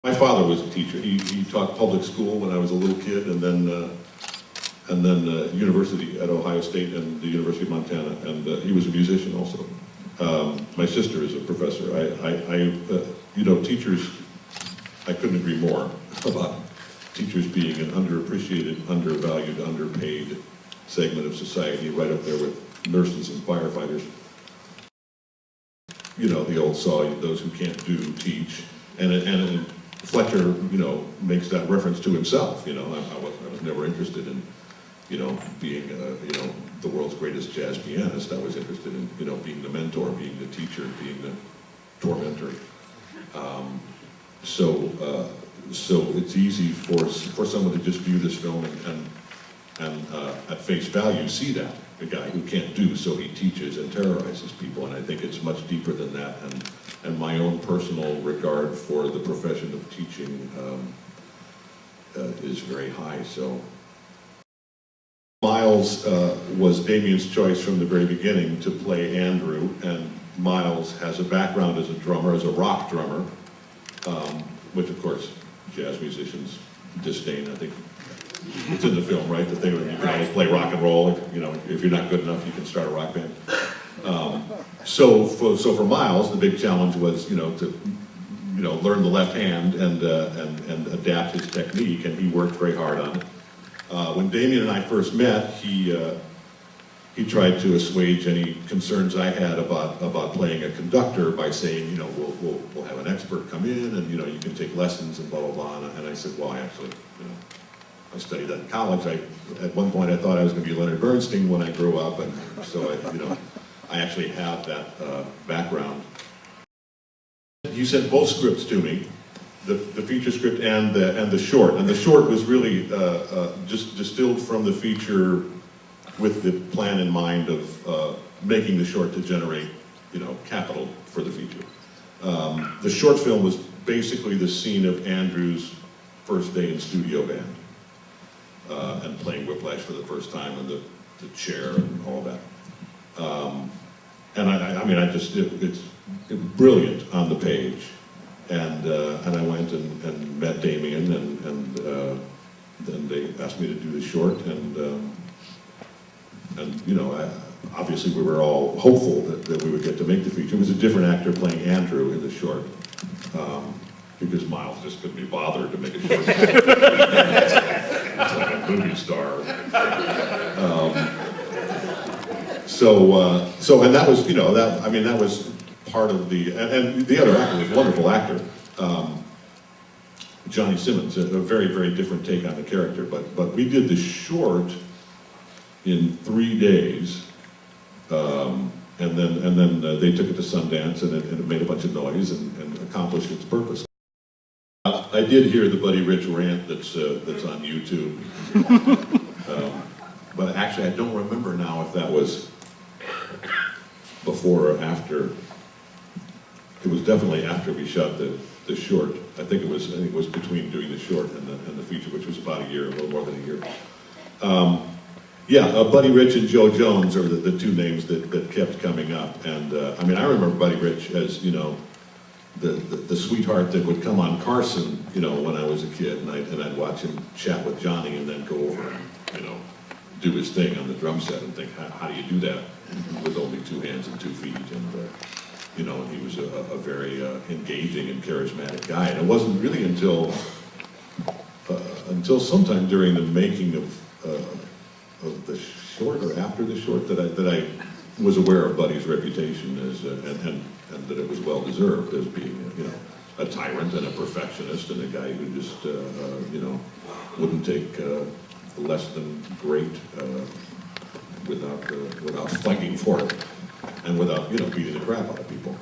My father was a teacher. He taught public school when I was a little kid, and then university at Ohio State and the University of Montana, and he was a musician also. My sister is a professor. You know, teachers, I couldn't agree more about teachers being an underappreciated, undervalued, underpaid segment of society, right up there with nurses and firefighters. You know, the old saw, those who can't do, teach. And Fletcher, you know, makes that reference to himself. You know, I was never interested in, you know, being, you know, the world's greatest jazz pianist. I was interested in, you know, being the mentor, being the teacher, being the tormentor. So it's easy for someone to just view this film and at face value see that a guy who can't do, so he teaches and terrorizes people. And I think it's much deeper than that. And my own personal regard for the profession of teaching is very high. So Miles was Damien's choice from the very beginning to play Andrew, and Miles has a background as a drummer, as a rock drummer, which of course jazz musicians disdain. I think it's in the film, right? The thing that you can always play rock and roll. You know, if you're not good enough, you can start a rock band. So for Miles, the big challenge was, you know, to, you know, learn the left hand and adapt his technique, and he worked very hard on it. When Damien and I first met, he tried to assuage any concerns I had about playing a conductor by saying, you know, we'll have an expert come in, and, you know, you can take lessons and blah blah blah. And I said, well, I actually, you know, I studied that in college. At one point I thought I was going to be Leonard Bernstein when I grew up, and so I actually have that background. He sent both scripts to me, the feature script and the short. And the short was really just distilled from the feature with the plan in mind of making the short to generate, you know, capital for the feature. The short film was basically the scene of Andrew's first day in studio band and playing Whiplash for the first time, and the chair and all that. And I mean, it's brilliant on the page. And I went and met Damien, and then they asked me to do the short, and you know, obviously we were all hopeful that we would get to make the feature. It was a different actor playing Andrew in the short, because Miles just couldn't be bothered to make a short. It's like a movie star. And that was, you know, that was part of and the other actor was a wonderful actor, Johnny Simmons, a very, very different take on the character, but we did the short in 3 days, and then they took it to Sundance, and it made a bunch of noise and accomplished its purpose. I did hear the Buddy Rich rant that's on YouTube, but actually I don't remember now if that was before or after. It was definitely after we shot the short. I think it was between doing the short and the feature, which was about a year, a little more than a year. Yeah, Buddy Rich and Joe Jones are the two names that kept coming up. And I mean, I remember Buddy Rich as, you know, the sweetheart that would come on Carson, you know, when I was a kid, and I'd watch him chat with Johnny and then go over and, you know, do his thing on the drum set and think, how do you do that with only 2 hands and 2 feet? And you know, and he was a very engaging and charismatic guy. And it wasn't really until sometime during the making of the short, or after the short, that I was aware of Buddy's reputation as and that it was well deserved as being, you know, a tyrant and a perfectionist, and a guy who just you know, wouldn't take less than great without fighting for it, and without, you know, beating the crap out of people.